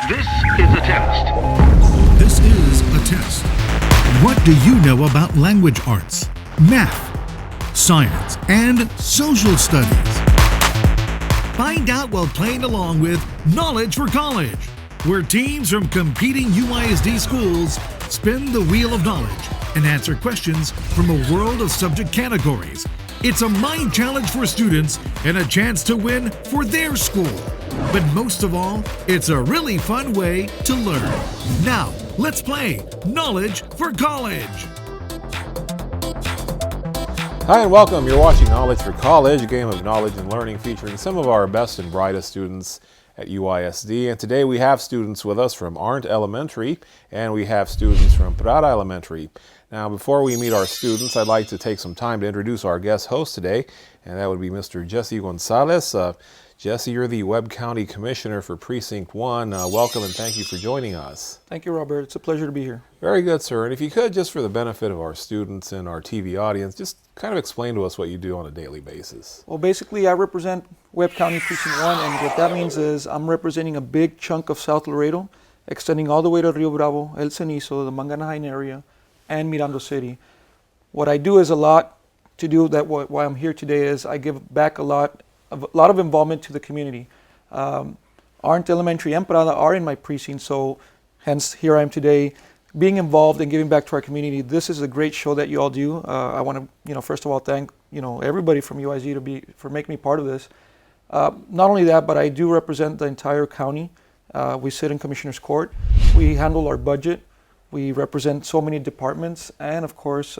This is a test. This is a test. What do you know about language arts, math, science, and social studies? Find out while playing along with Knowledge for College, where teams from competing UISD schools spin the wheel of knowledge and answer questions from a world of subject categories. It's a mind challenge for students and a chance to win for their school. But most of all, it's a really fun way to learn. Now, let's play Knowledge for College. Hi and welcome. You're watching Knowledge for College, a game of knowledge and learning featuring some of our best and brightest students at UISD. And today we have students with us from Arndt Elementary and we have students from Prada Elementary. Now, before we meet our students, I'd like to take some time to introduce our guest host today, and that would be Mr. Jesse Gonzalez. Jesse, you're the Webb County Commissioner for Precinct 1. Welcome and thank you for joining us. Thank you, Robert. It's a pleasure to be here. Very good, sir. And if you could, just for the benefit of our students and our TV audience, just kind of explain to us what you do on a daily basis. Well, basically, I represent Webb County Precinct 1, and what that means is I'm representing a big chunk of South Laredo, extending all the way to Rio Bravo, El Cenizo, the Manganahain area, and Mirando City. What I do is a lot to do that. Why I'm here today is I give back a lot of involvement to the community. Arndt Elementary and Prada are in my precinct, so hence here I am today, being involved and giving back to our community. This is a great show that you all do. I want to, first of all, thank everybody from UISD for making me part of this. Not only that, but I do represent the entire county. We sit in Commissioner's Court. We handle our budget. We represent so many departments, and of course,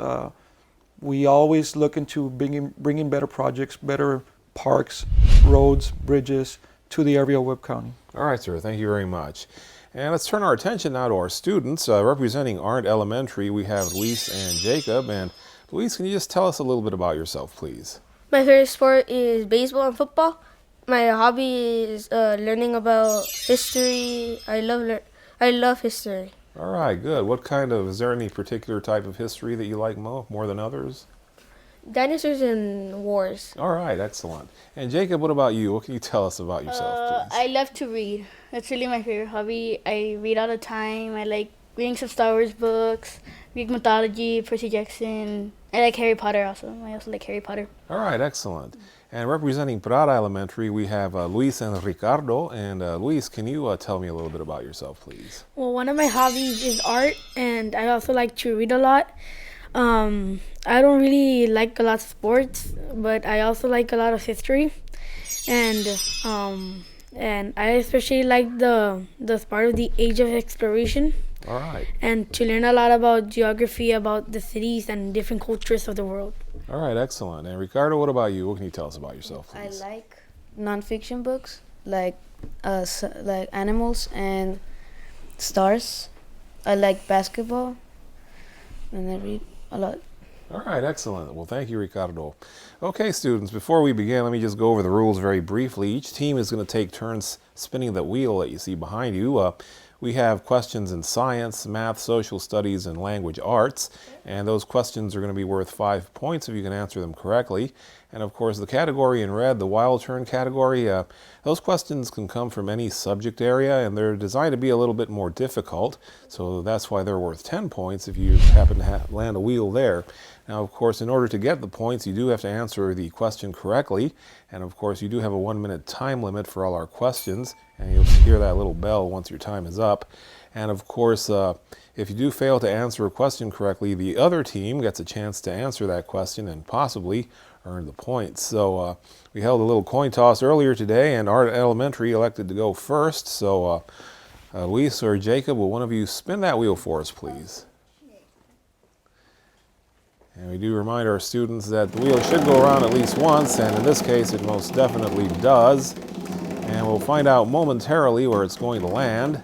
we always look into bringing better projects, better parks, roads, bridges to the area of Webb County. All right, sir. Thank you very much. And let's turn our attention now to our students. Representing Arndt Elementary, we have Luis and Jacob. And Luis, can you just tell us a little bit about yourself, please? My favorite sport is baseball and football. My hobby is learning about history. I love history. All right, good. Is there any particular type of history that you like more than others? Dinosaurs and wars. All right, excellent. And Jacob, what about you? What can you tell us about yourself, please? I love to read. That's really my favorite hobby. I read all the time. I like reading some Star Wars books, Greek mythology, Percy Jackson. I like Harry Potter also. I also like Harry Potter. All right, excellent. And representing Prada Elementary, we have Luis and Ricardo. And Luis, can you tell me a little bit about yourself, please? Well, one of my hobbies is art, and I also like to read a lot. I don't really like a lot of sports, but I also like a lot of history, and I especially like the part of the age of exploration. All right. And to learn a lot about geography, about the cities and different cultures of the world. All right, excellent. And Ricardo, what about you? What can you tell us about yourself, please? I like nonfiction books, like animals and stars. I like basketball, and I read a lot. All right, excellent. Well, thank you, Ricardo. Okay, students, before we begin, let me just go over the rules very briefly. Each team is going to take turns spinning the wheel that you see behind you. We have questions in science, math, social studies, and language arts. And those questions are going to be worth 5 points if you can answer them correctly. And of course, the category in red, the wild turn category, those questions can come from any subject area, and they're designed to be a little bit more difficult. So that's why they're worth 10 points if you happen to land a wheel there. Now, of course, in order to get the points, you do have to answer the question correctly. And of course, you do have a 1-minute time limit for all our questions. And you'll hear that little bell once your time is up. And of course, if you do fail to answer a question correctly, the other team gets a chance to answer that question and possibly earn the points. So we held a little coin toss earlier today, and Arndt Elementary elected to go first. So Luis or Jacob, will one of you spin that wheel for us, please? And we do remind our students that the wheel should go around at least once, and in this case it most definitely does. And we'll find out momentarily where it's going to land.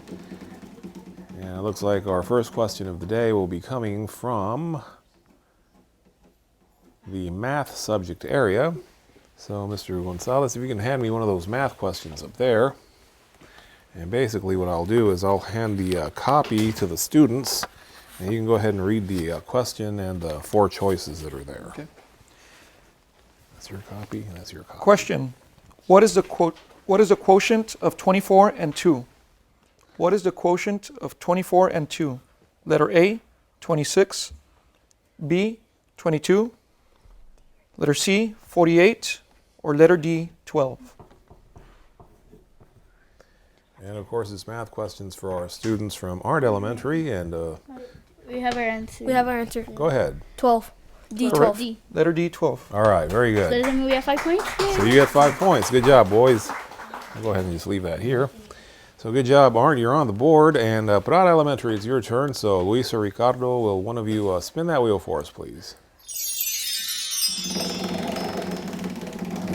And it looks like our first question of the day will be coming from the math subject area. So Mr. Gonzalez, if you can hand me one of those math questions up there. And basically what I'll do is I'll hand the copy to the students, and you can go ahead and read the question and the 4 choices that are there. Okay. That's your copy, and that's your copy. Question: What is the quotient of 24 and 2? What is the quotient of 24 and 2? Letter A, 26. B, 22. Letter C, 48. Or letter D, 12. And of course, it's math questions for our students from Arndt Elementary. And We have our answer. We have our answer. go ahead. 12. D12. Correct. D. Letter D, 12. All right, very So does good. that mean we have 5 points? So you get 5 points. Good job, boys. I'll go ahead and just leave that here. So good job, Arndt. You're on the board. And Prada Elementary, it's your turn. So Luis or Ricardo, will one of you spin that wheel for us, please?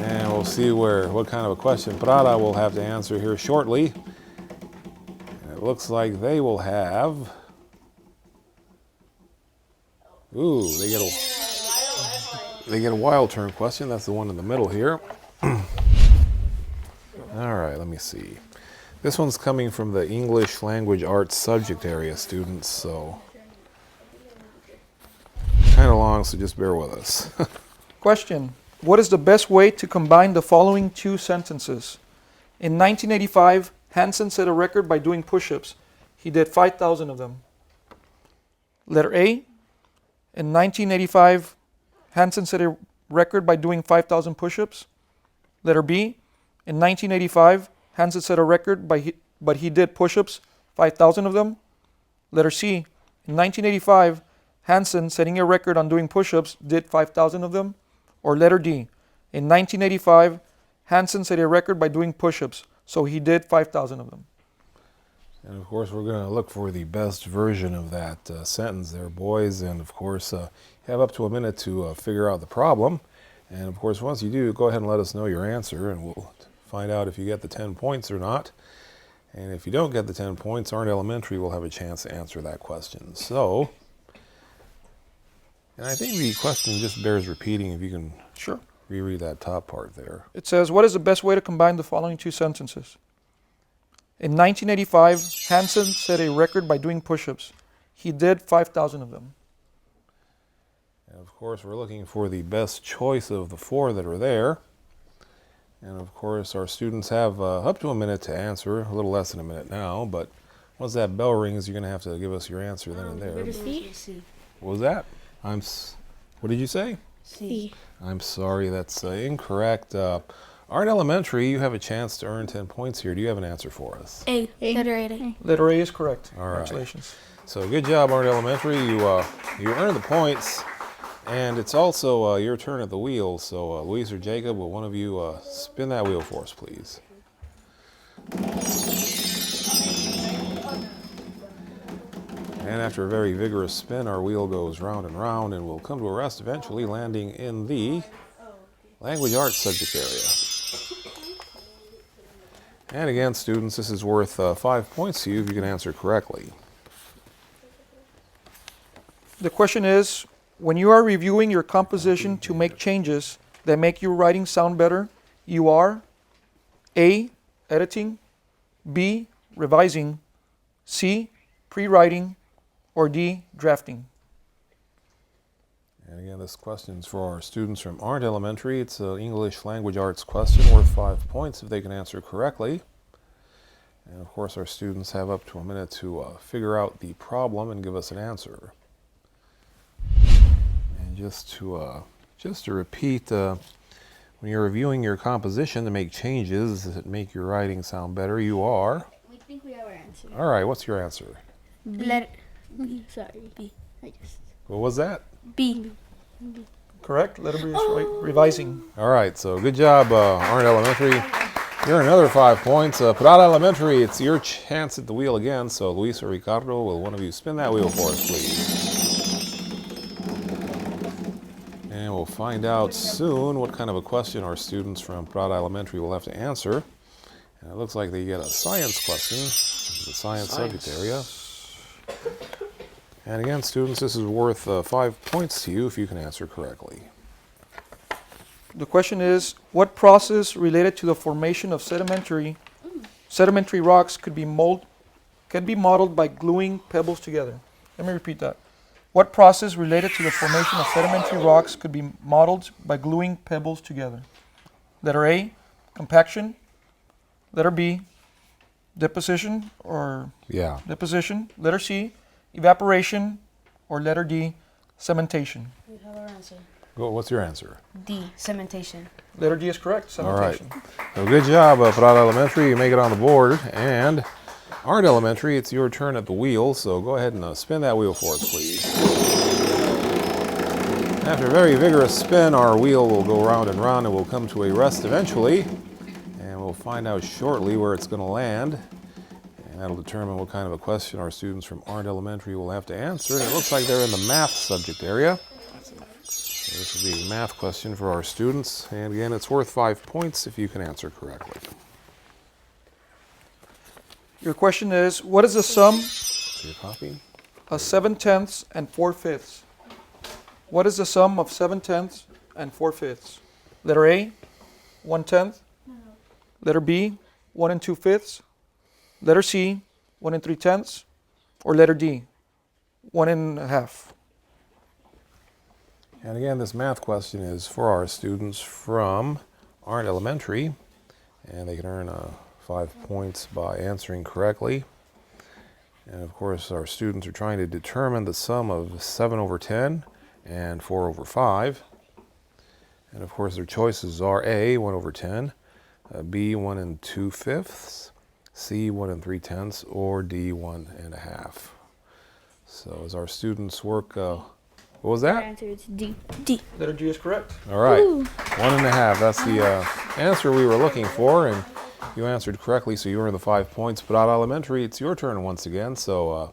And we'll see what kind of a question Prada will have to answer here shortly. And it looks like they will have. Ooh, they get a wild turn question. That's the one in the middle here. All right, let me see. This one's coming from the English language arts subject area students, so kind of long, so just bear with us. Question. What is the best way to combine the following two sentences? In 1985, Hansen set a record by doing push-ups. He did 5,000 of them. Letter A. In 1985, Hansen set a record by doing 5,000 push-ups. Letter B. In 1985, Hansen set a record but he did push-ups, 5,000 of them. Letter C. In 1985, Hansen, setting a record on doing push-ups, did 5,000 of them. Or letter D. In 1985, Hansen set a record by doing push-ups, so he did 5,000 of them. And of course, we're going to look for the best version of that sentence there, boys. And of course, you have up to a minute to figure out the problem. And of course, once you do, go ahead and let us know your answer, and we'll find out if you get the 10 points or not. And if you don't get the 10 points, Arndt Elementary will have a chance to answer that question. So, and I think the question just bears repeating if you can Sure. reread that top part there. It says, what is the best way to combine the following two sentences? In 1985, Hansen set a record by doing push-ups. He did 5,000 of them. And of course, we're looking for the best choice of the 4 that are there. And of course, our students have up to a minute to answer, a little less than a minute now, but once that bell rings, you're going to have to give us your answer then and there. Letter C? What was that? What did you say? C. I'm sorry, that's incorrect. Arndt Elementary, you have a chance to earn 10 points here. Do you have an answer for us? A. A. Letter A. Letter A is correct. All right. Congratulations. So good job, Arndt Elementary. You earned the points, and it's also your turn at the wheel. So Luis or Jacob, will one of you spin that wheel for us, please? And after a very vigorous spin, our wheel goes round and round, and we'll come to a rest eventually, landing in the language arts subject area. And again, students, this is worth 5 points to you if you can answer correctly. The question is, when you are reviewing your composition to make changes that make your writing sound better, you are A. Editing, B. Revising, C. Pre-writing, or D. Drafting. And again, this question is for our students from Arndt Elementary. It's an English language arts question worth 5 points if they can answer correctly. And of course, our students have up to a minute to figure out the problem and give us an answer. And just to repeat, when you're reviewing your composition to make changes that make your writing sound better, you are. We think we have our answer. All right, what's your answer? Letter Sorry. B. I just. What was that? B. Correct? Letter B is right. Revising. All right, so good job, Arndt Elementary. You're another 5 points. Prada Elementary, it's your chance at the wheel again. So Luis or Ricardo, will one of you spin that wheel for us, please? And we'll find out soon what kind of a question our students from Prada Elementary will have to answer. And it looks like they get a science question, the science subject area. And again, students, this is worth 5 points to you if you can answer correctly. The question is, what process related to the formation of sedimentary rocks could be modeled by gluing pebbles together? Let me repeat that. What process related to the formation of sedimentary rocks could be modeled by gluing pebbles together? Letter A, compaction. Letter B, deposition or Yeah. deposition. Letter C, evaporation, or letter D, cementation. We have our answer. Go, what's your answer? D, cementation. Letter D is correct, All right. cementation. So good job, Prada Elementary. You make it on the board. And Arndt Elementary, it's your turn at the wheel. So go ahead and spin that wheel for us, please. After a very vigorous spin, our wheel will go round and round and we'll come to a rest eventually. And we'll find out shortly where it's going to land. And that'll determine what kind of a question our students from Arndt Elementary will have to answer. And it looks like they're in the math subject area. This will be a math question for our students. And again, it's worth 5 points if you can answer correctly. Your question is, what is the sum Your copy. of 7/10 and 4/5? What is the sum of 7/10 and 4/5? Letter A, 1/10. Letter B, 1 2/5. Letter C, 1 3/10. Or letter D, 1 1/2. And again, this math question is for our students from Arndt Elementary. And they can earn 5 points by answering correctly. And of course, our students are trying to determine the sum of 7/10 and 4/5. And of course, their choices are A, 1/10, B, 1 2/5, C, 1 3/10, or D, 1 1/2. So as our students work, what was Our that? answer is D. Letter D is correct. All right, 1 1/2. That's the answer we were looking for, and you answered correctly, so you earned the 5 points. Prada Elementary, it's your turn once again. So,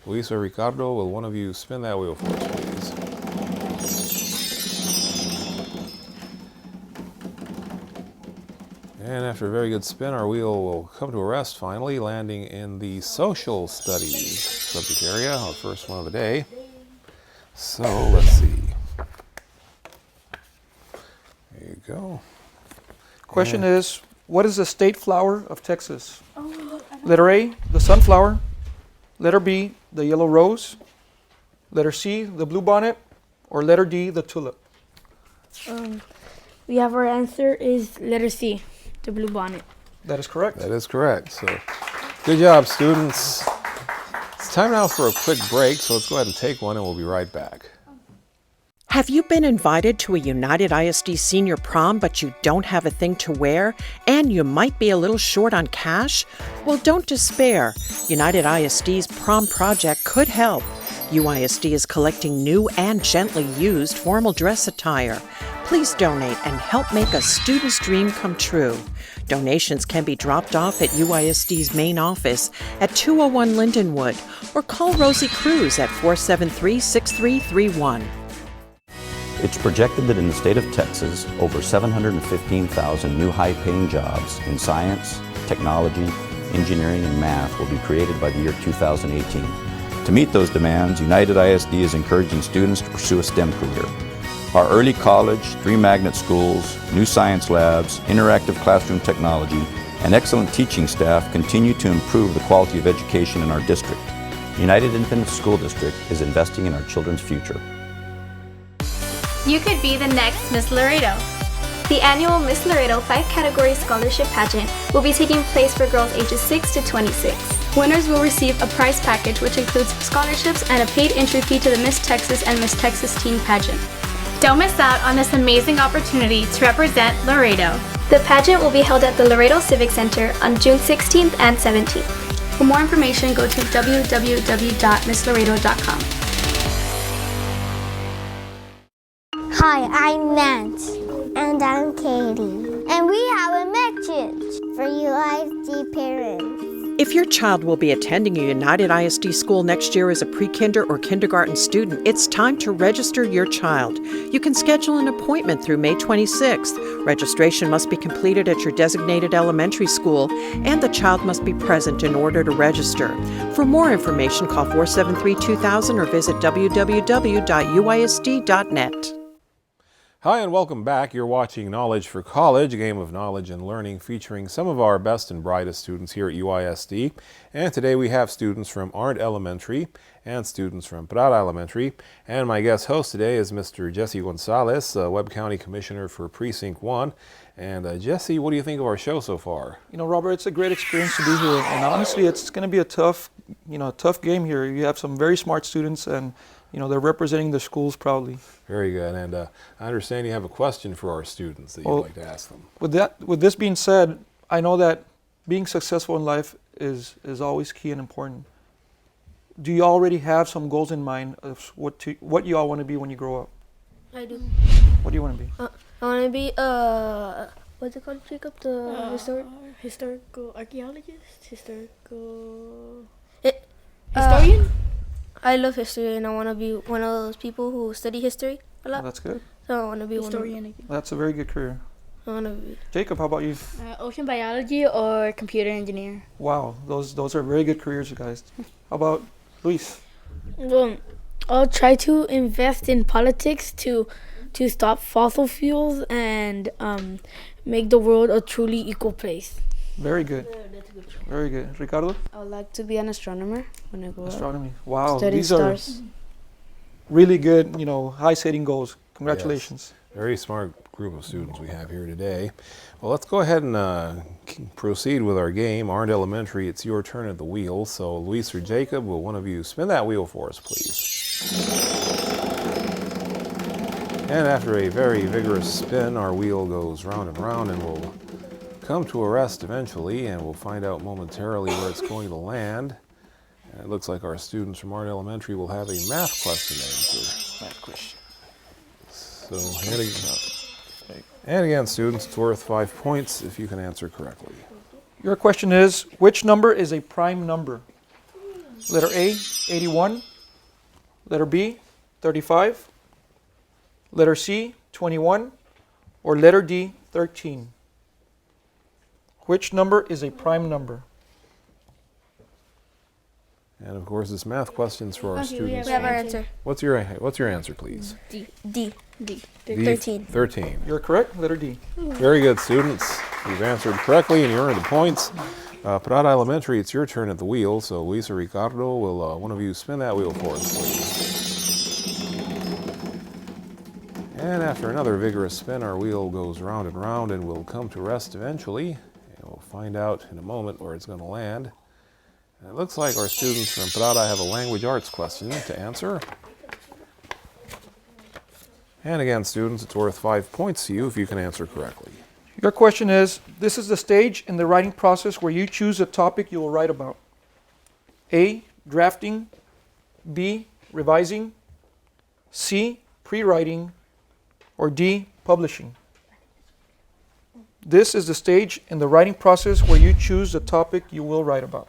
Luis or Ricardo, will one of you spin that wheel for us, please? And after a very good spin, our wheel will come to a rest finally, landing in the social studies subject area, our first one of the day. So, let's see. There you go. Question is, what is the state flower of Texas? Letter A, the sunflower. Letter B, the yellow rose. Letter C, the bluebonnet. Or letter D, the tulip. We have our answer is letter C, the blue bonnet. That is correct. That is correct. So, good job, students. It's time now for a quick break, so let's go ahead and take one and we'll be right back. Have you been invited to a United ISD senior prom but you don't have a thing to wear and you might be a little short on cash? Well, don't despair. United ISD's prom project could help. UISD is collecting new and gently used formal dress attire. Please donate and help make a student's dream come true. Donations can be dropped off at UISD's main office at 201 Lindenwood or call Rosie Cruz at 473-6331. It's projected that in the state of Texas, over 715,000 new high-paying jobs in science, technology, engineering, and math will be created by the year 2018. To meet those demands, United ISD is encouraging students to pursue a STEM career. Our early college, 3 magnet schools, new science labs, interactive classroom technology, and excellent teaching staff continue to improve the quality of education in our district. United Independent School District is investing in our children's future. You could be the next Miss Laredo. The annual Miss Laredo 5-category scholarship pageant will be taking place for girls ages 6 to 26. Winners will receive a prize package which includes scholarships and a paid entry fee to the Miss Texas and Miss Texas Teen pageant. Don't miss out on this amazing opportunity to represent Laredo. The pageant will be held at the Laredo Civic Center on June 16th and 17th. For more information, go to www.misslaredo.com. Hi, I'm Nance. And I'm Katie. And we have a message for UISD parents. If your child will be attending a United ISD school next year as a pre-kinder or kindergarten student, it's time to register your child. You can schedule an appointment through May 26th. Registration must be completed at your designated elementary school, and the child must be present in order to register. For more information, call 473-2000 or visit www.uisd.net. Hi and welcome back. You're watching Knowledge for College, a game of knowledge and learning featuring some of our best and brightest students here at UISD. And today we have students from Arndt Elementary and students from Prada Elementary. And my guest host today is Mr. Jesse Gonzalez, Webb County Commissioner for Precinct 1. And Jesse, what do you think of our show so far? You know, Robert, it's a great experience to be here. And honestly, it's going to be a tough game here. You have some very smart students and they're representing their schools proudly. Very good. And I understand you have a question for our students that you'd like to ask them. With this being said, I know that being successful in life is always key and important. Do you already have some goals in mind of what you all want to be when you grow up? I do. What do you want to be? I want to be what's it called, Jacob? Historical archaeologist, historian. I love history, and I want to be one of those people who study history a lot. Oh, that's good. So I want to be historian. That's a very good career. I want to be. Jacob, how about you? Ocean biology or computer engineer. Wow, those are very good careers, you guys. How about Luis? Well, I'll try to invest in politics to stop fossil fuels and make the world a truly equal place. Very good. Very good. Ricardo? I would like to be an astronomer when I grow up. Astronomy. Wow, Studying these stars. are really good, high-setting goals. Congratulations. Yes. Very smart group of students we have here today. Well, let's go ahead and proceed with our game. Arndt Elementary, it's your turn at the wheel. So, Luis or Jacob, will one of you spin that wheel for us, please? And after a very vigorous spin, our wheel goes round and round and will come to a rest eventually, and we'll find out momentarily where it's going to land. And it looks like our students from Arndt Elementary will have a math question to answer. Math question. So, and again, students, it's worth 5 points if you can answer correctly. Your question is, which number is a prime number? Letter A, 81. Letter B, 35. Letter C, 21. Or letter D, 13. Which number is a prime number? And of course, this math question's for our students. We have our answer. What's your answer, please? D. 13. 13. You're correct. Letter D. Very good, students. You've answered correctly, and you earned the points. Prada Elementary, it's your turn at the wheel. So, Luis or Ricardo, will one of you spin that wheel for us, please? And after another vigorous spin, our wheel goes round and round, and will come to rest eventually. We'll find out in a moment where it's going to land. And it looks like our students from Prada have a language arts question to answer. And again, students, it's worth 5 points to you if you can answer correctly. Your question is, this is the stage in the writing process where you choose a topic you will write about. A, drafting. B, revising. C, pre-writing. Or D, publishing. This is the stage in the writing process where you choose the topic you will write about.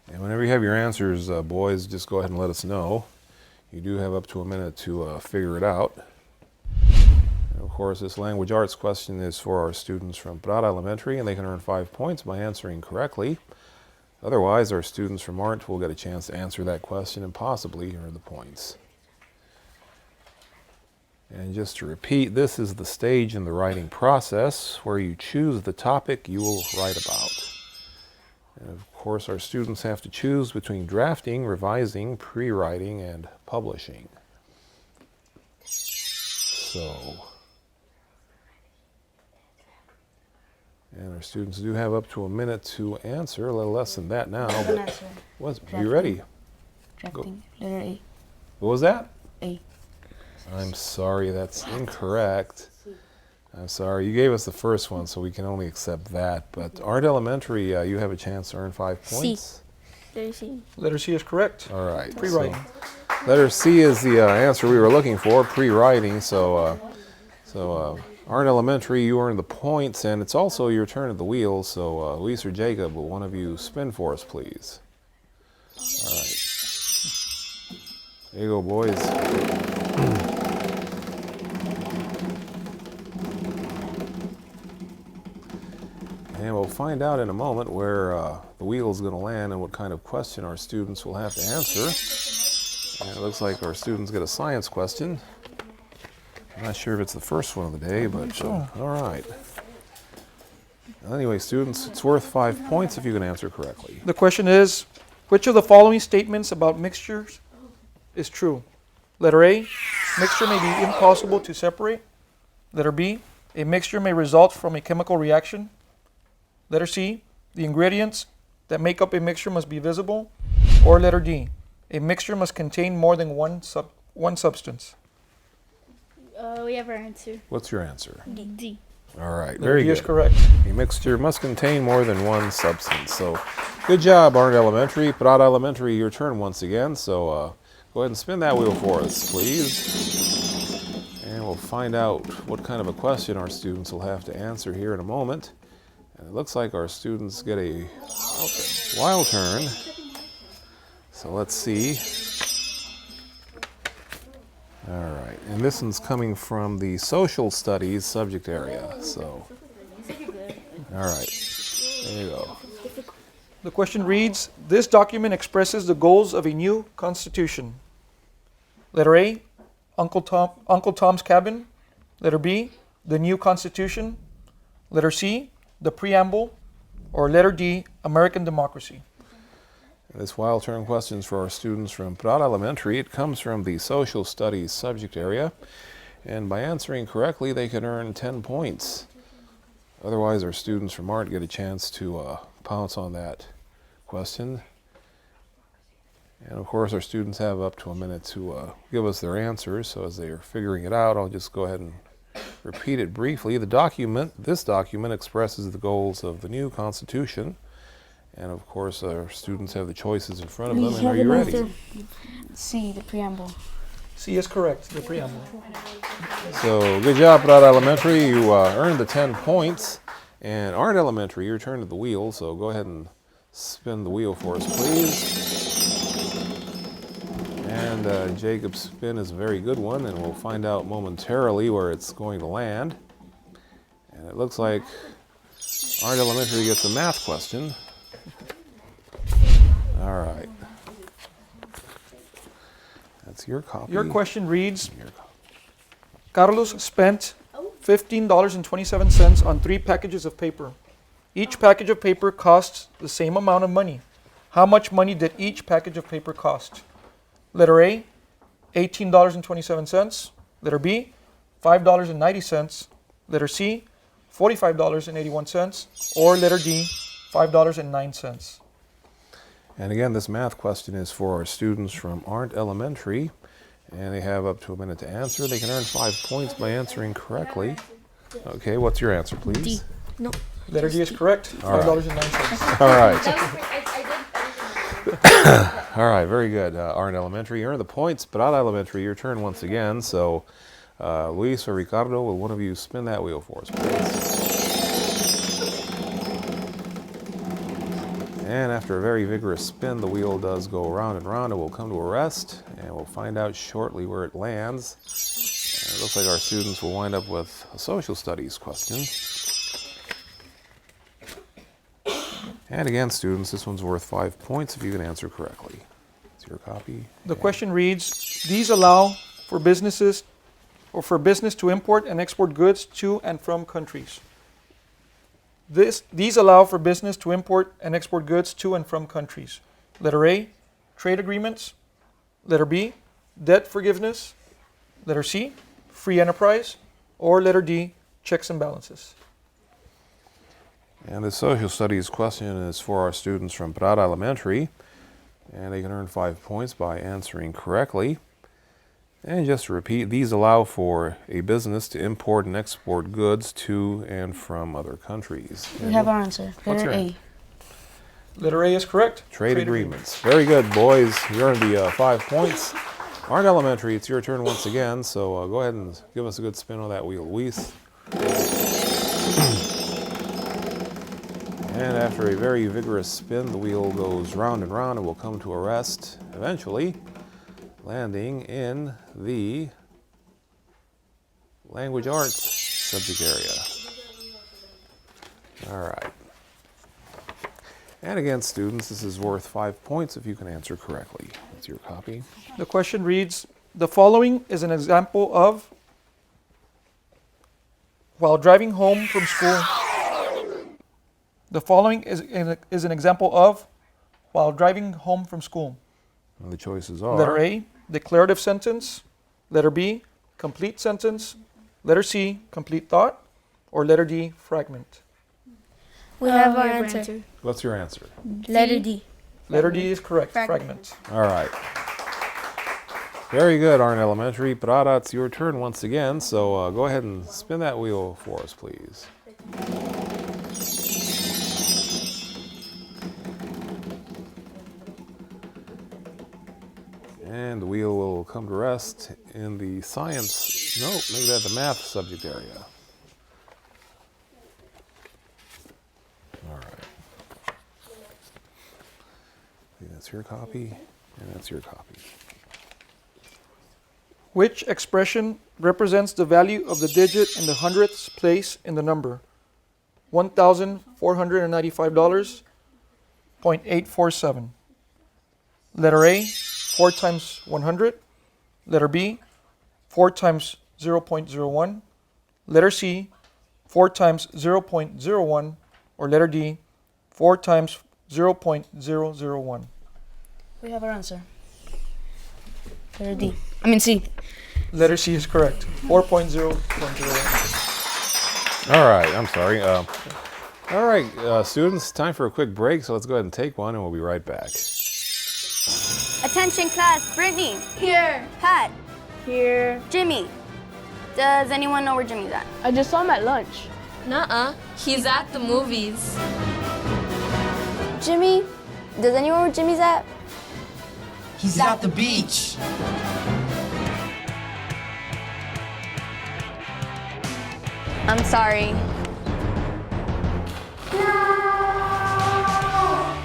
And whenever you have your answers, boys, just go ahead and let us know. You do have up to a minute to figure it out. And of course, this language arts question is for our students from Prada Elementary, and they can earn 5 points by answering correctly. Otherwise, our students from Arndt will get a chance to answer that question and possibly earn the points. And just to repeat, this is the stage in the writing process where you choose the topic you will write about. And of course, our students have to choose between drafting, revising, pre-writing, and publishing. And our students do have up to a minute to answer, a little less than that now. Are you ready? Drafting, letter A. What was that? A. I'm sorry, that's incorrect. I'm sorry, you gave us the first one, so we can only accept that. But Arndt Elementary, you have a chance to earn 5 points. Letter C. Letter C is correct. All right. Pre-writing. So letter C is the answer we were looking for, pre-writing. So Arndt Elementary, you earned the points, and it's also your turn at the wheel. So Luis or Jacob, will one of you spin for us, please? All right. There you go, boys. And we'll find out in a moment where the wheel is going to land and what kind of question our students will have to answer. And it looks like our students get a science question. I'm not sure if it's the first one of the day, but all right. Anyway, students, it's worth 5 points if you can answer correctly. The question is, which of the following statements about mixtures is true? Letter A, mixture may be impossible to separate. Letter B, a mixture may result from a chemical reaction. Letter C, the ingredients that make up a mixture must be visible. Or letter D, a mixture must contain more than one substance. We have our answer. What's your answer? D. All right, Letter very D good. is correct. A mixture must contain more than one substance. So, good job, Arndt Elementary. Prada Elementary, your turn once again. So, go ahead and spin that wheel for us, please. And we'll find out what kind of a question our students will have to answer here in a moment. And it looks like our students get a wild turn. So let's see. All right, and this one's coming from the social studies subject area. So, all right, there you go. The question reads, this document expresses the goals of a new constitution. Letter A, Uncle Tom's Cabin. Letter B, the new constitution. Letter C, the preamble. Or letter D, American democracy. This wild turn question is for our students from Prada Elementary. It comes from the social studies subject area. And by answering correctly, they can earn 10 points. Otherwise, our students from Arndt get a chance to pounce on that question. And of course, our students have up to a minute to give us their answers. So as they are figuring it out, I'll just go ahead and repeat it briefly. This document expresses the goals of the new Constitution. And of course, our students have the choices in front of them. And are you ready? C, the preamble. C is correct, the preamble. So good job, Prada Elementary. You earned the 10 points. And Arndt Elementary, your turn at the wheel. So go ahead and spin the wheel for us, please. And Jacob's spin is a very good one, and we'll find out momentarily where it's going to land. And it looks like Arndt Elementary gets a math question. All right. That's your copy. Your question reads, Carlos spent $15.27 on 3 packages of paper. Each package of paper costs the same amount of money. How much money did each package of paper cost? Letter A, $18.27. Letter B, $5.90. Letter C, $45.81. Or letter D, $5.09. And again, this math question is for our students from Arndt Elementary, and they have up to a minute to answer. They can earn 5 points by answering correctly. Okay, what's your answer, please? D. No. Letter D is correct, All right. $5.09. All right. All right, very good. Arndt Elementary, you earned the points. Prada Elementary, your turn once again. So, Luis or Ricardo, will one of you spin that wheel for us, please? And after a very vigorous spin, the wheel does go round and round. It will come to a rest, and we'll find out shortly where it lands. And it looks like our students will wind up with a social studies question. And again, students, this one's worth 5 points if you can answer correctly. It's your copy. The question reads, these allow for businesses or for business to import and export goods to and from countries. These allow for business to import and export goods to and from countries. Letter A, trade agreements. Letter B, debt forgiveness. Letter C, free enterprise. Or letter D, checks and balances. And the social studies question is for our students from Prada Elementary, and they can earn 5 points by answering correctly. And just to repeat, these allow for a business to import and export goods to and from other countries. We have our answer. Letter your A. Letter A is correct. Trade agreements. Very good, boys. You earned the 5 points. Arndt Elementary, it's your turn once again, so go ahead and give us a good spin on that wheel, Luis. And after a very vigorous spin, the wheel goes round and round and will come to a rest eventually, landing in the language arts subject area. All right. And again, students, this is worth 5 points if you can answer correctly. That's your copy. The question reads, the following is an example of while driving home from school. The following is an example of while driving home from school. Well, the choices are Letter A, declarative sentence. Letter B, complete sentence. Letter C, complete thought. Or letter D, fragment. We have our answer. What's your answer? Letter D. Letter D is correct, fragment. All right. Very good, Arndt Elementary. Prada, it's your turn once again, so go ahead and spin that wheel for us, please. And the wheel will come to rest in the science, no, maybe that's the math subject area. All right. That's your copy, and that's your copy. Which expression represents the value of the digit in the hundredths place in the number? $1,495.847. Letter A, 4 times 100. Letter B, 4 times 0.01. Letter C, 4 times 0.01. Or letter D, 4 times 0.001. We have our answer. Letter D. I mean C. Letter C is correct. 4.0.01. All right, I'm sorry. All right, students, time for a quick break, so let's go ahead and take one, and we'll be right back. Attention class, Brittany. Here. Pat. Here. Jimmy. Does anyone know where Jimmy's at? I just saw him at lunch. Nuh-uh. He's at the movies. Jimmy? Does anyone know where Jimmy's at? He's at the beach. I'm sorry.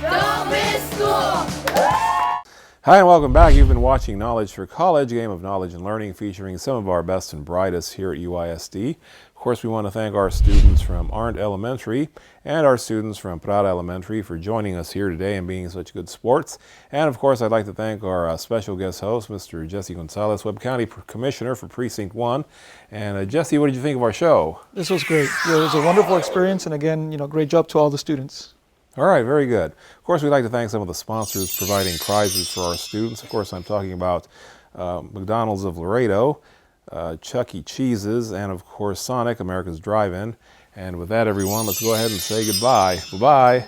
Don't miss school! Hi and welcome back. You've been watching Knowledge for College, a game of knowledge and learning featuring some of our best and brightest here at UISD. Of course, we want to thank our students from Arndt Elementary and our students from Prada Elementary for joining us here today and being such good sports. And of course, I'd like to thank our special guest host, Mr. Jesse Gonzalez, Webb County Commissioner for Precinct 1. And Jesse, what did you think of our show? This was great. It was a wonderful experience, and again, great job to all the students. All right, very good. Of course, we'd like to thank some of the sponsors providing prizes for our students. Of course, I'm talking about McDonald's of Laredo, Chuck E. Cheese's, and of course, Sonic, America's Drive-In. And with that, everyone, let's go ahead and say goodbye. Bye-bye.